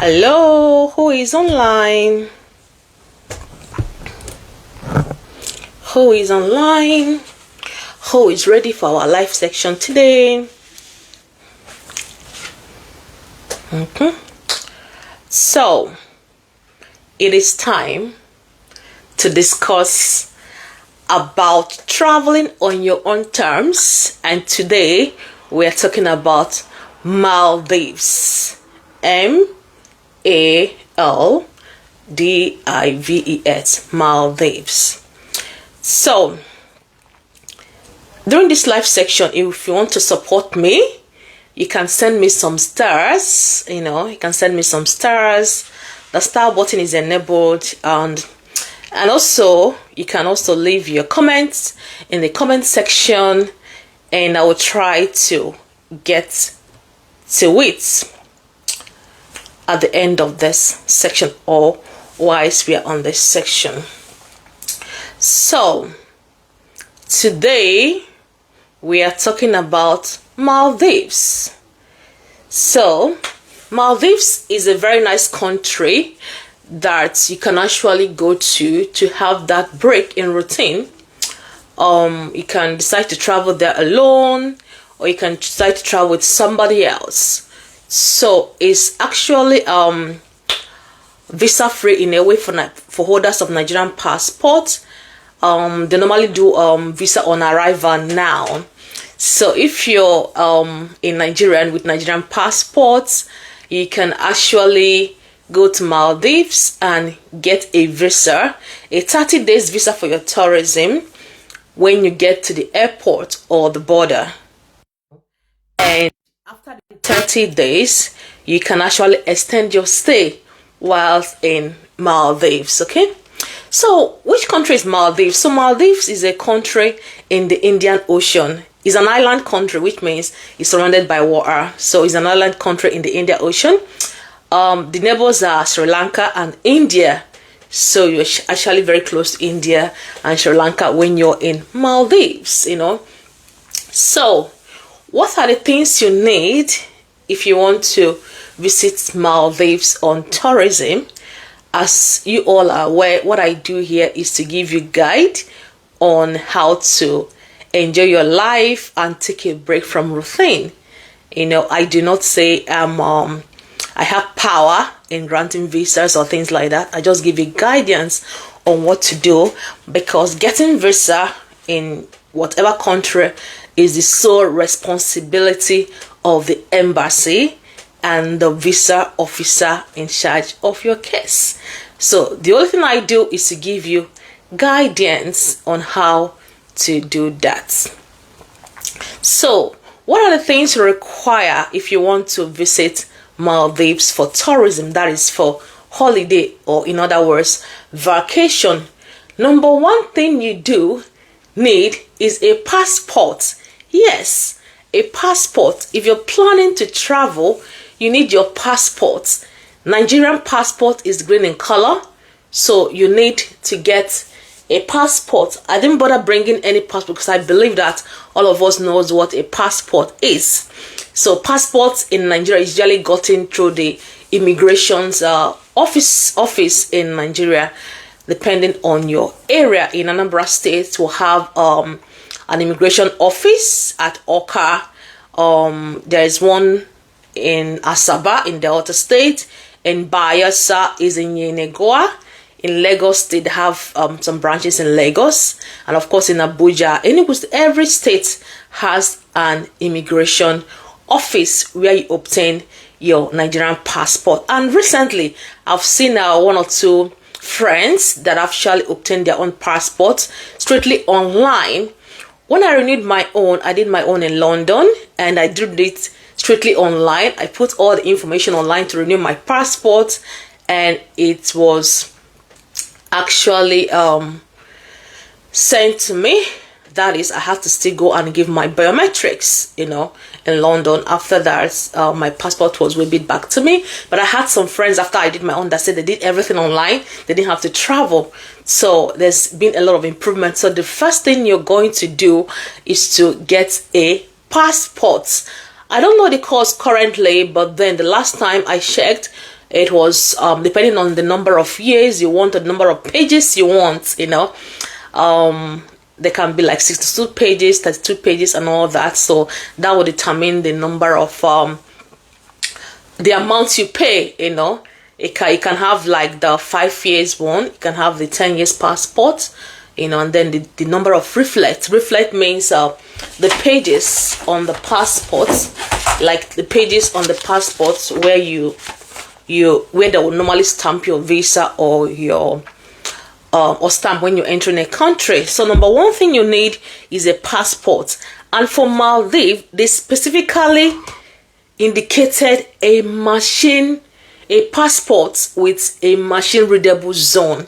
Hello, who is online? Who is online? Who is ready for our live section today? So, it is time to discuss about traveling on your own terms, and today we are talking about Maldives. Maldives, Maldives. So during this live section, if you want to support me, you can send me some stars. You can send me some stars. The star button is enabled, and also you can also leave your comments in the comment section, and I will try to get to it at the end of this section or whilst we are on this section. So today we are talking about Maldives. So Maldives is a very nice country that you can actually go to have that break in routine. You can decide to travel there alone, or you can decide to travel with somebody else. So it's actually visa free in a way for holders of Nigerian passport. They normally do visa on arrival now. So if you're a Nigerian with Nigerian passports, you can actually go to Maldives and get a visa, a 30 days visa for your tourism when you get to the airport or the border. And after the 30 days, you can actually extend your stay whilst in Maldives, okay? So, which country is Maldives? So, Maldives is a country in the Indian Ocean. It's an island country, which means it's surrounded by water. So, it's an island country in the Indian Ocean. The neighbors are Sri Lanka and India. So, you're actually very close to India and Sri Lanka when you're in Maldives, So, what are the things you need if you want to visit Maldives on tourism? As you all are aware, what I do here is to give you a guide on how to enjoy your life and take a break from routine. I do not say I have power in granting visas or things like that. I just give you guidance on what to do, because getting visa in whatever country is the sole responsibility of the embassy and the visa officer in charge of your case. So the only thing I do is to give you guidance on how to do that. So what are the things you require if you want to visit Maldives for tourism, that is for holiday, or in other words, vacation? Number one thing you do need is a passport. Yes, a passport. If you're planning to travel, you need your passport. Nigerian passport is green in color, so you need to get a passport. I didn't bother bringing any passport because I believe that all of us knows what a passport is. So passports in Nigeria is usually gotten through the immigration's office in Nigeria, depending on your area. In Anambra State, we'll have an immigration office at Oka. There is one in Asaba in Delta State, and Bayelsa is in Yenagoa. In Lagos State, they have some branches in Lagos, and of course in Abuja. Every state has an immigration office where you obtain your Nigerian passport. And recently, I've seen one or two friends that actually obtained their own passports strictly online. When I renewed my own, I did my own in London, and I did it strictly online. I put all the information online to renew my passport, and it was actually sent to me. That is, I have to still go and give my biometrics, in London. After that, my passport was whipped back to me. But I had some friends after I did my own that said they did everything online. They didn't have to travel. So there's been a lot of improvement. So the first thing you're going to do is to get a passport. I don't know the cost currently, but then the last time I checked, It was depending on the number of years you want, the number of pages you want, there can be like 62 pages, 32 pages and all that. So that will determine the number of the amount you pay. It can have like the 5 years one, you can have the 10 years passport, and then the number of reflect means the pages on the passport, like the pages on the passport where where they will normally stamp your visa or your or stamp when you're entering a country. So number one thing you need is a passport, and for Maldives they specifically indicated a passport with a machine readable zone.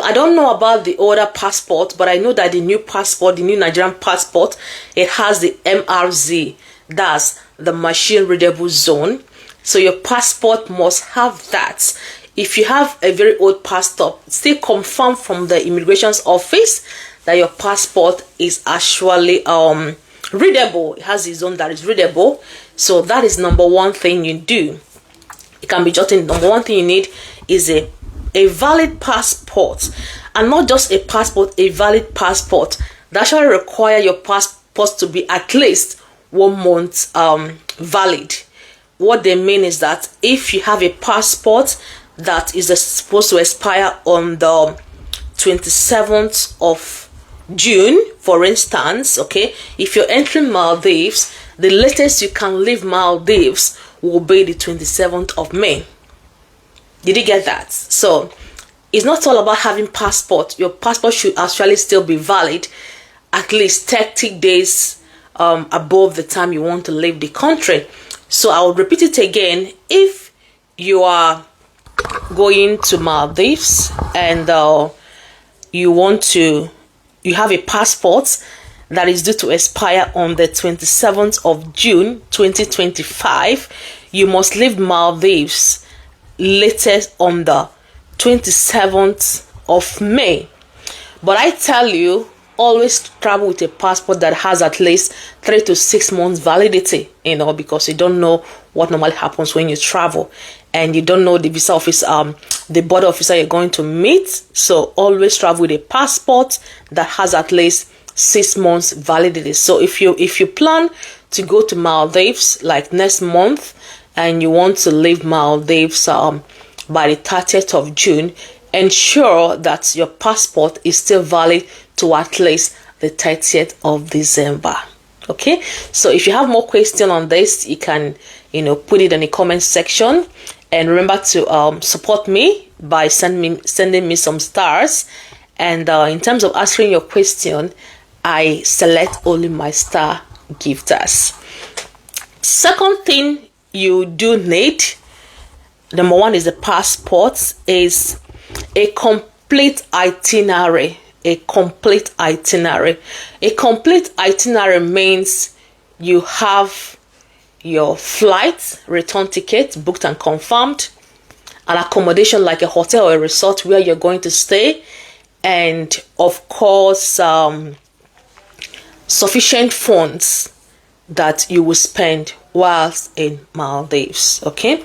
I don't know about the older passport, but I know that the new passport, the new Nigerian passport, it has the MRZ, that's the machine readable zone. So your passport must have that. If you have a very old passport, still confirm from the immigration's office that your passport is actually readable. It has a zone that is readable. So that is number one thing you do. It can be jotted. Number one thing you need is a valid passport, and not just a passport, a valid passport. That shall require your passport to be at least 1 month valid. What they mean is that if you have a passport that is supposed to expire on the 27th of June, for instance, okay, if you're entering Maldives, the latest you can leave Maldives will be the 27th of May. Did you get that? So it's not all about having passport. Your passport should actually still be valid at least 30 days above the time you want to leave the country. So I will repeat it again. If you are going to Maldives and you have a passport that is due to expire on the 27th of June 2025, you must leave Maldives latest on the 27th of May. But I tell you, always travel with a passport that has at least 3 to 6 months validity, because you don't know what normally happens when you travel, and you don't know the visa office, the border officer you're going to meet. So always travel with a passport that has at least 6 months validity. So if you plan to go to Maldives like next month and you want to leave Maldives by the 30th of June, ensure that your passport is still valid to at least the 30th of December. Okay, so if you have more questions on this, you can put it in the comment section, and remember to support me by sending me some stars. And in terms of answering your question, I select only my star gifters. Second thing you do need, number one is the passport, is a complete itinerary. A complete itinerary means you have your flight return ticket booked and confirmed, an accommodation like a hotel or a resort where you're going to stay, and of course sufficient funds that you will spend whilst in Maldives. Okay,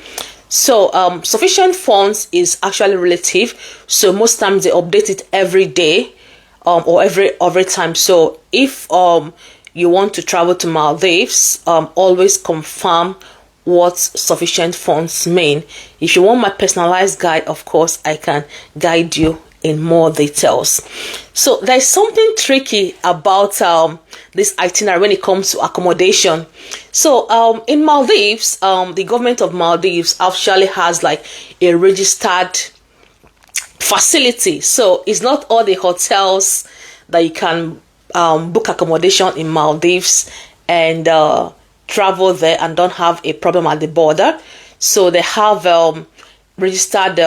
so sufficient funds is actually relative, so most times they update it every day or every time. So if you want to travel to Maldives, always confirm what sufficient funds mean. If you want my personalized guide, of course I can guide you in more details. So there's something tricky about this itinerary when it comes to accommodation. So in Maldives, the government of Maldives actually has like a registered facility. So it's not all the hotels that you can book accommodation in Maldives and travel there and don't have a problem at the border. So they have registered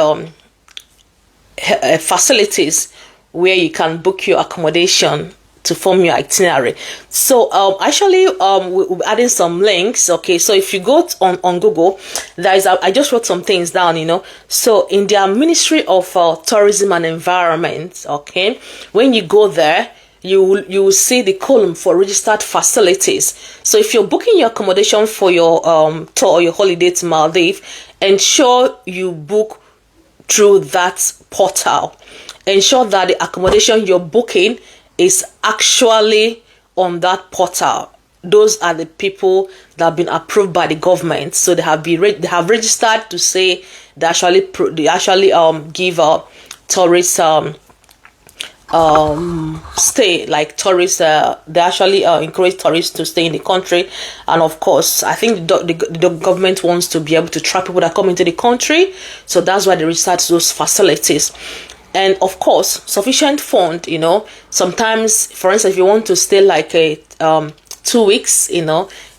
facilities where you can book your accommodation to form your itinerary. So actually we'll be adding some links. Okay, so if you go on Google, I just wrote some things down, so in their Ministry of Tourism and Environment, okay, when you go there, you will see the column for registered facilities. So if you're booking your accommodation for your tour or your holiday to Maldives, ensure you book through that portal. Ensure that the accommodation you're booking is actually on that portal. Those are the people that have been approved by the government, so they have registered to say they actually give tourists stay, like tourists, they actually encourage tourists to stay in the country. And of course, I think the government wants to be able to track people that come into the country, so that's why they research those facilities. And of course, sufficient fund, sometimes, for instance, if you want to stay like a 2 weeks,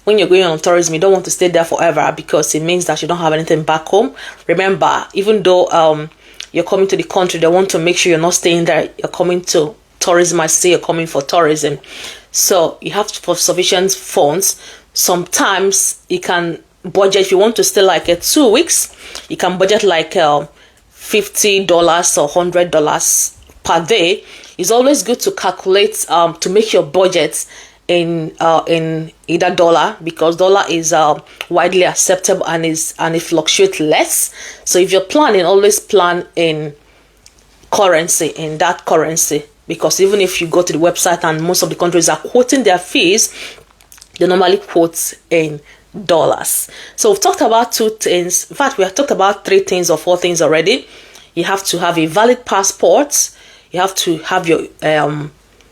when you're going on tourism, you don't want to stay there forever, because it means that you don't have anything back home. Remember, even though you're coming to the country, they want to make sure you're not staying there. You're coming to tourism. I say you're coming for tourism, so you have to have sufficient funds. Sometimes you can budget, if you want to stay like 2 weeks, you can budget like $50 or $100 per day. It's always good to calculate to make your budget in either dollar, because dollar is widely acceptable and it fluctuates less. So if you're planning, always plan in currency, in that currency, because even if you go to the website and most of the countries are quoting their fees, they normally quote in dollars. So we've talked about 2 things. In fact, we have talked about 3 things or 4 things already. You have to have a valid passport. You have to have your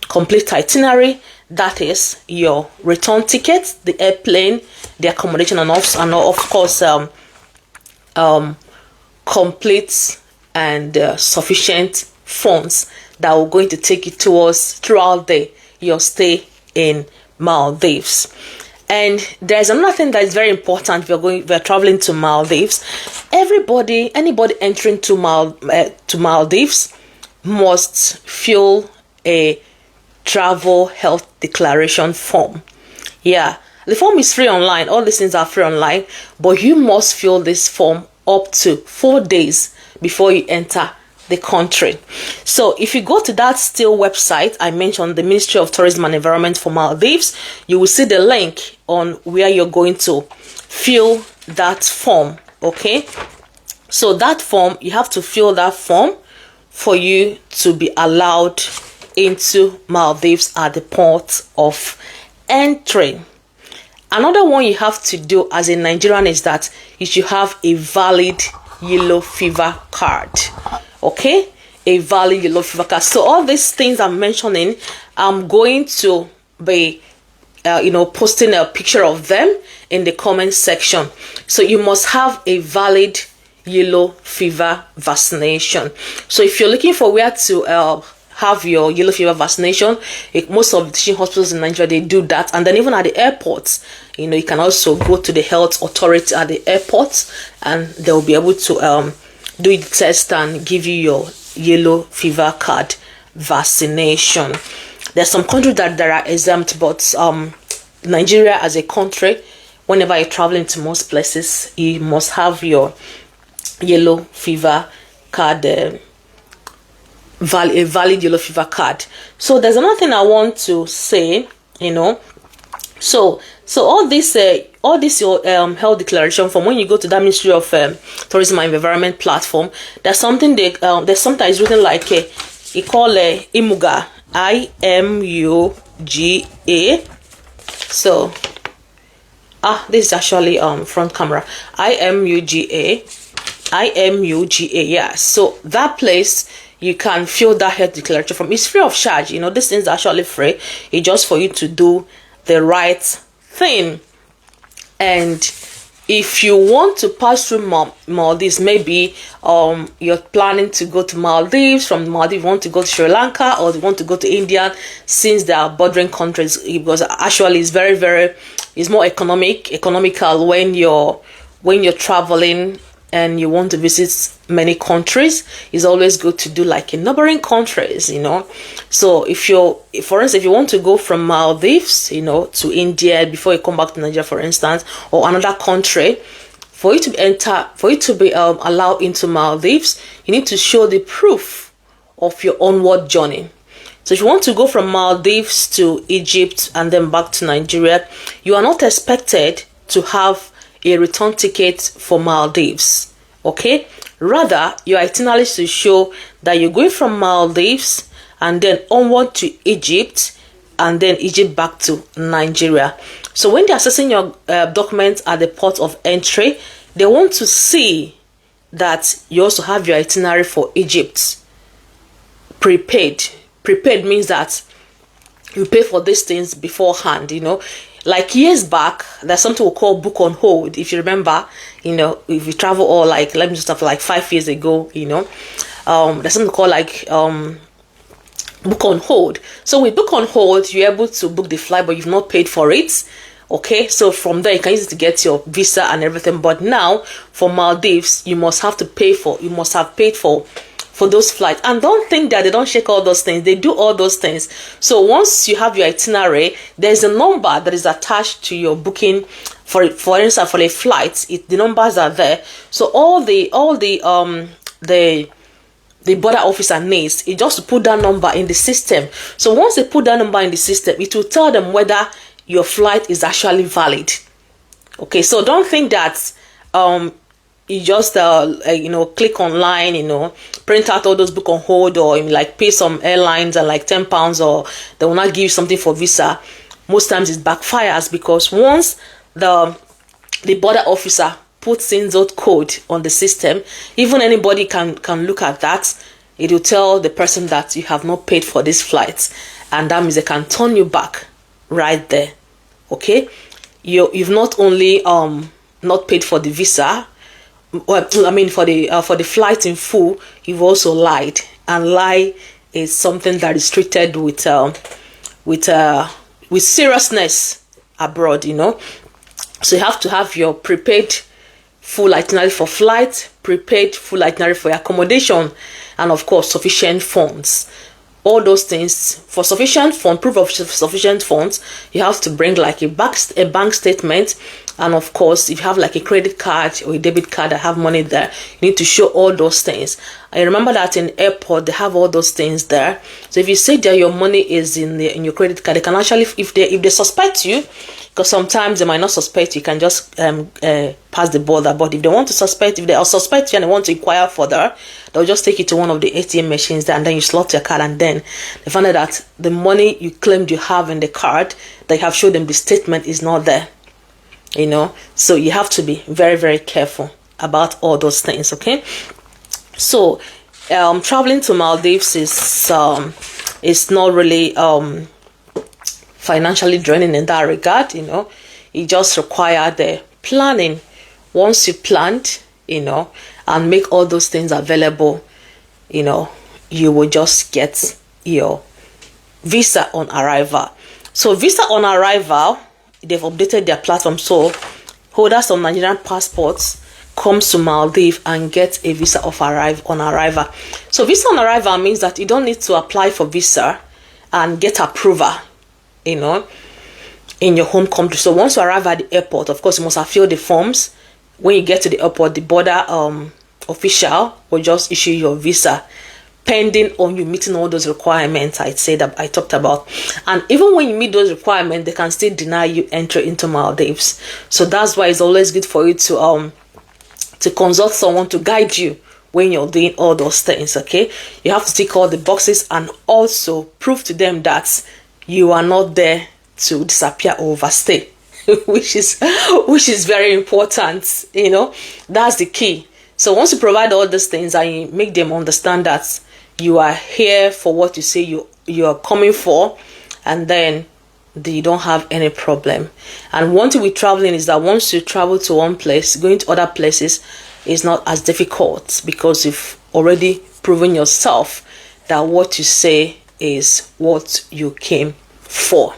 complete itinerary. That is your return ticket, the airplane, the accommodation, and of course complete and sufficient funds that are going to take you throughout your stay in Maldives. And there's another thing that is very important. We're traveling to Maldives. Anybody entering to Maldives must fill a travel health declaration form. Yeah, the form is free online. All these things are free online, but you must fill this form up to 4 days before you enter the country. So if you go to that still website I mentioned, the Ministry of Tourism and Environment for Maldives, you will see the link on where you're going to fill that form. Okay, so that form, you have to fill that form for you to be allowed into Maldives at the port of entry. Another one you have to do as a Nigerian is that you should have a valid yellow fever card. Okay, a valid yellow fever card. So all these things I'm mentioning, I'm going to be posting a picture of them in the comment section. So you must have a valid yellow fever vaccination. So if you're looking for where to have your yellow fever vaccination, most of the teaching hospitals in Nigeria, they do that. And then even at the airports, you can also go to the health authority at the airports, and they'll be able to do the test and give you your yellow fever card vaccination. There's some countries that are exempt, but Nigeria as a country, whenever you're traveling to most places, you must have your yellow fever card, a valid yellow fever card. So there's another thing I want to say, so all this your health declaration form, when you go to that Ministry of Tourism and Environment platform, there's something there's sometimes written like you call IMUGA, IMUGA. So this is actually front camera, IMUGA, yeah. So that place, you can fill that health declaration form. It's free of charge. These things are actually free. It's just for you to do the right thing. And if you want to pass through Maldives, maybe you're planning to go to Maldives. From Maldives, you want to go to Sri Lanka, or you want to go to India, since they are bordering countries, because actually it's very, very, it's more economical when you're traveling and you want to visit many countries. It's always good to do like in neighboring countries, So for instance, if you want to go from Maldives, to India before you come back to Nigeria, for instance, or another country, for you to be allowed into Maldives, you need to show the proof of your onward journey. So if you want to go from Maldives to Egypt and then back to Nigeria, you are not expected to have a return ticket for Maldives. Okay, rather your itinerary should show that you're going from Maldives and then onward to Egypt and then Egypt back to Nigeria. So when they're assessing your documents at the port of entry, they want to see that you also have your itinerary for Egypt prepaid. Prepaid means that you pay for these things beforehand, Like years back, there's something we call book on hold. If you remember, if you travel, or like, let me just have like 5 years ago, there's something called like book on hold. So with book on hold, you're able to book the flight, but you've not paid for it. Okay, so from there you can use it to get your visa and everything. But now for Maldives, you must have paid for those flights. And don't think that they don't check all those things. They do all those things. So once you have your itinerary, there's a number that is attached to your booking. For instance, for a flight, the numbers are there. So all the border officer needs is just to put that number in the system. So once they put that number in the system, it will tell them whether your flight is actually valid. Okay, so don't think that you just click online, print out all those book on hold, or like pay some airlines and like £10, or they will not give you something for visa. Most times it backfires, because once the border officer puts in that code on the system, even anybody can look at that. It will tell the person that you have not paid for this flight, and that means they can turn you back right there. Okay, you've not only not paid for the visa, for the flight in full, you've also lied. And lie is something that is treated with seriousness abroad. So you have to have your prepaid full itinerary for flight, prepaid full itinerary for your accommodation, and of course sufficient funds. All those things. For sufficient fund, proof of sufficient funds, you have to bring like a bank statement, and of course if you have like a credit card or a debit card that have money there, you need to show all those things. I remember that in airport they have all those things there. So if you say that your money is in your credit card, they can actually, if they suspect you, because sometimes they might not suspect you, can just pass the border. But if they want to suspect, if they are suspect you and they want to inquire further, they'll just take you to one of the ATM machines there, and then you slot your card, and then they find out that the money you claimed you have in the card, they have showed them the statement is not there. So you have to be very, very careful about all those things. Okay, so traveling to Maldives is not really financially draining in that regard. It just requires the planning. Once you planned, and make all those things available, you will just get your visa on arrival. So visa on arrival, they've updated their platform, so holders of Nigerian passports comes to Maldives and get a visa on arrival. So visa on arrival means that you don't need to apply for visa and get approval, in your home country. So once you arrive at the airport, of course you must have filled the forms. When you get to the airport, the border official will just issue your visa, pending on you meeting all those requirements I talked about. And even when you meet those requirements, they can still deny you entry into Maldives. So that's why it's always good for you to consult someone to guide you when you're doing all those things. Okay, you have to tick all the boxes and also prove to them that you are not there to disappear or overstay, which is very important. That's the key. So once you provide all these things and you make them understand that you are here for what you say you are coming for, and then you don't have any problem. And one thing with traveling is that once you travel to one place, going to other places is not as difficult, because you've already proven yourself that what you say is what you came for.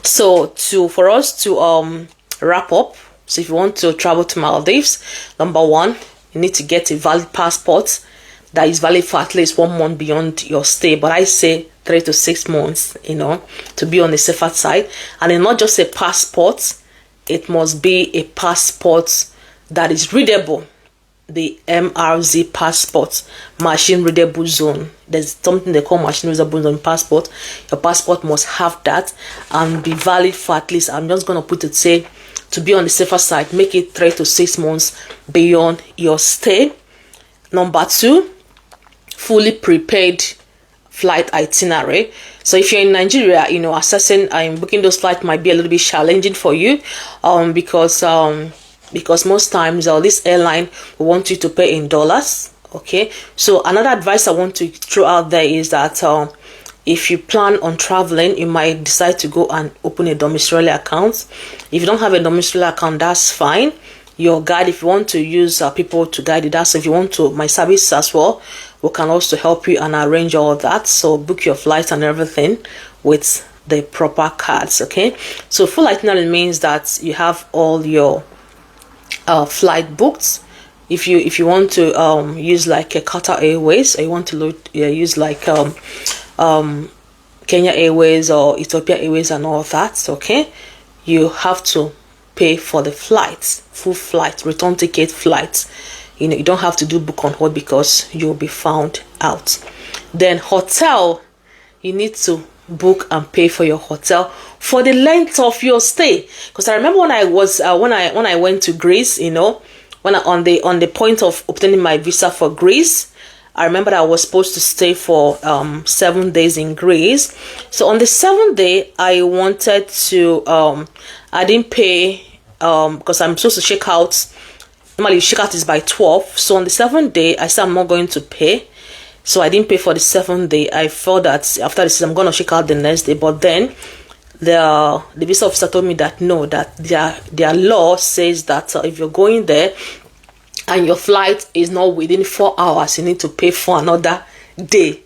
So for us to wrap up, so if you want to travel to Maldives, number one, you need to get a valid passport that is valid for at least 1 month beyond your stay. But I say 3 to 6 months, to be on the safer side. And it's not just a passport, it must be a passport that is readable, the MRZ passport, machine readable zone. There's something they call machine readable zone passport. Your passport must have that and be valid for at least, I'm just going to put it, say, to be on the safer side, make it 3 to 6 months beyond your stay. Number 2, fully prepaid flight itinerary. So if you're in Nigeria, assessing and booking those flights might be a little bit challenging for you, because most times this airline will want you to pay in dollars. Okay, so another advice I want to throw out there is that if you plan on traveling, you might decide to go and open a domiciliary account. If you don't have a domiciliary account, that's fine. Your guide, if you want to use people to guide you, that's if you want to, my service as well, we can also help you and arrange all that. So book your flights and everything with the proper cards. Okay, so full itinerary means that you have all your flight booked. If you want to use like a Qatar Airways, or you want to use like Kenya Airways or Ethiopia Airways and all that, okay, you have to pay for the flights, full flight, return ticket flights. You don't have to do book on hold because you'll be found out. Then hotel, you need to book and pay for your hotel for the length of your stay. Because I remember when I was when I went to Greece, when on the point of obtaining my visa for Greece, I remember that I was supposed to stay for 7 days in Greece. So on the 7th day, I wanted to I didn't pay because I'm supposed to check out. Normally, check out is by 12. So on the 7th day, I said I'm not going to pay. So I didn't pay for the 7th day. I felt that after this, I'm going to check out the next day. But then the visa officer told me that no, that their law says that if you're going there and your flight is not within 4 hours, you need to pay for another day.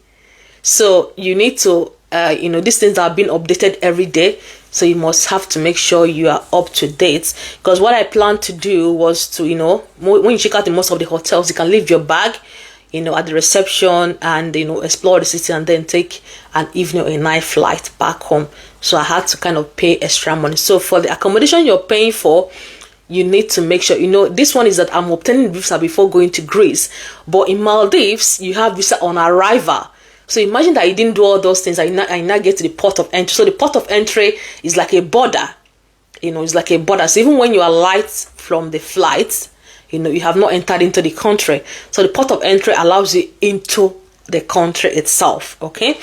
So you need to, these things are being updated every day. So you must have to make sure you are up to date. Because what I planned to do was to, when you check out in most of the hotels, you can leave your bag, at the reception and, explore the city and then take an evening or a night flight back home. So I had to kind of pay extra money. So for the accommodation you're paying for, you need to make sure, this one is that I'm obtaining visa before going to Greece. But in Maldives, you have visa on arrival. So imagine that you didn't do all those things. I now get to the port of entry. So the port of entry is like a border. It's like a border. So even when you alight from the flight, you have not entered into the country. So the port of entry allows you into the country itself. Okay.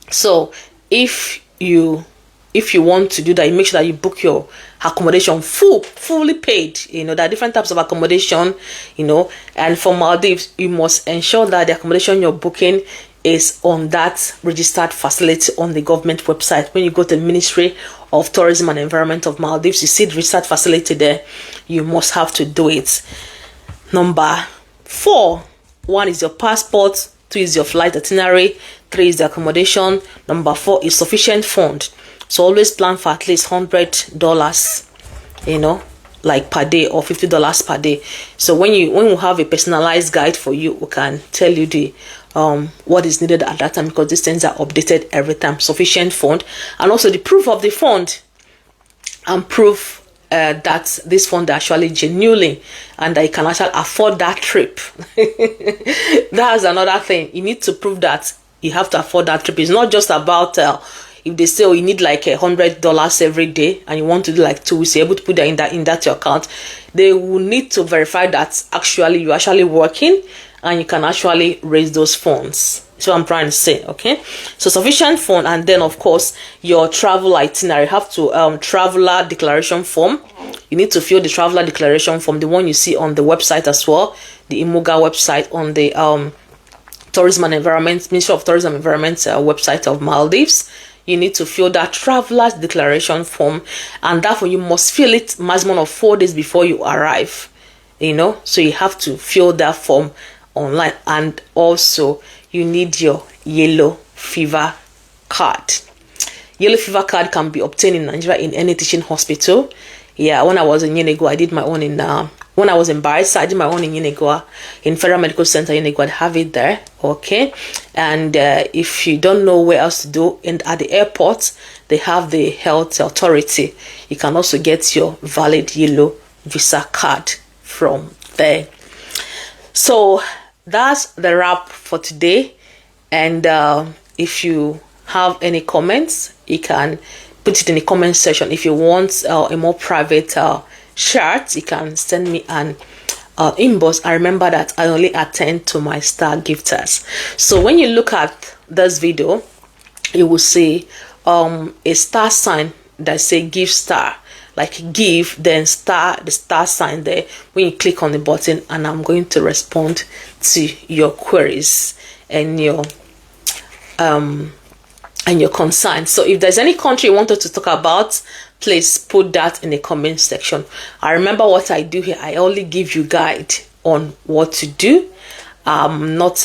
So if you want to do that, you make sure that you book your accommodation fully paid. There are different types of accommodation, and for Maldives, you must ensure that the accommodation you're booking is on that registered facility on the government website. When you go to the Ministry of Tourism and Environment of Maldives, you see the registered facility there. You must have to do it. Number 4, 1 is your passport, 2 is your flight itinerary, 3 is the accommodation. Number 4 is sufficient fund. So always plan for at least $100, like per day, or $50 per day. So when we have a personalized guide for you, we can tell you the what is needed at that time, because these things are updated every time. Sufficient fund, and also the proof of the fund, and proof that this fund are actually genuinely, and that you can actually afford that trip. That's another thing. You need to prove that you have to afford that trip. It's not just about if they say, you need like $100 every day and you want to do like 2 weeks, you're able to put that in that your account. They will need to verify that actually you're actually working and you can actually raise those funds. That's what I'm trying to say. Okay, so sufficient fund, and then of course your travel itinerary. You have to traveler declaration form. You need to fill the traveler declaration form, the one you see on the website as well, the IMOGA website, on the Tourism and Environment, Ministry of Tourism and Environment website of Maldives. You need to fill that traveler's declaration form, and therefore you must fill it maximum of 4 days before you arrive. So you have to fill that form online, and also you need your yellow fever card. Yellow fever card can be obtained in Nigeria in any teaching hospital. Yeah, when I was in Yenego, I did my own in when I was in Barisa, I did my own in Yenego, in Federal Medical Center Yenego. I have it there. Okay, and if you don't know where else to do, and at the airport they have the health authority. You can also get your valid yellow visa card from there. So that's the wrap for today. And if you have any comments, you can put it in the comment section. If you want a more private shirt, you can send me an inbox. I remember that I only attend to my star gifters. So when you look at this video, you will see a star sign that say give star, like give, then star, the star sign there. When you click on the button, and I'm going to respond to your queries and your concerns. So if there's any country you wanted to talk about, please put that in the comment section. I remember what I do here. I only give you guide on what to do. Not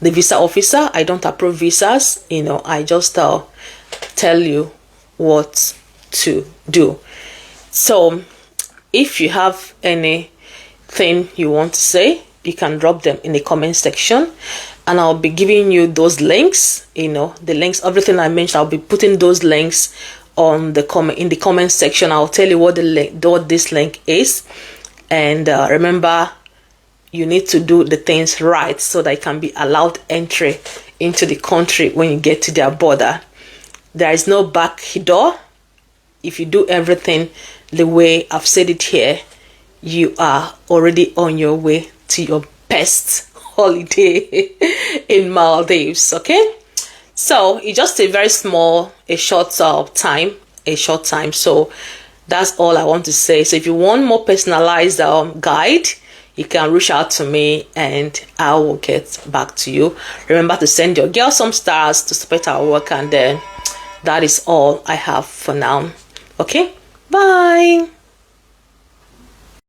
the visa officer. I don't approve visas. I just tell you what to do. So if you have anything you want to say, you can drop them in the comment section, and I'll be giving you those links. The links, everything I mentioned, I'll be putting those links on the comment section. I'll tell you what this link is, and remember, you need to do the things right so that you can be allowed entry into the country when you get to their border. There is no back door. If you do everything the way I've said it here, you are already on your way to your best holiday in Maldives. Okay, so it's just a short time. So that's all I want to say. So if you want more personalized guide, you can reach out to me and I will get back to you. Remember to send your girl some stars to support our work, and then that is all I have for now. Okay, bye.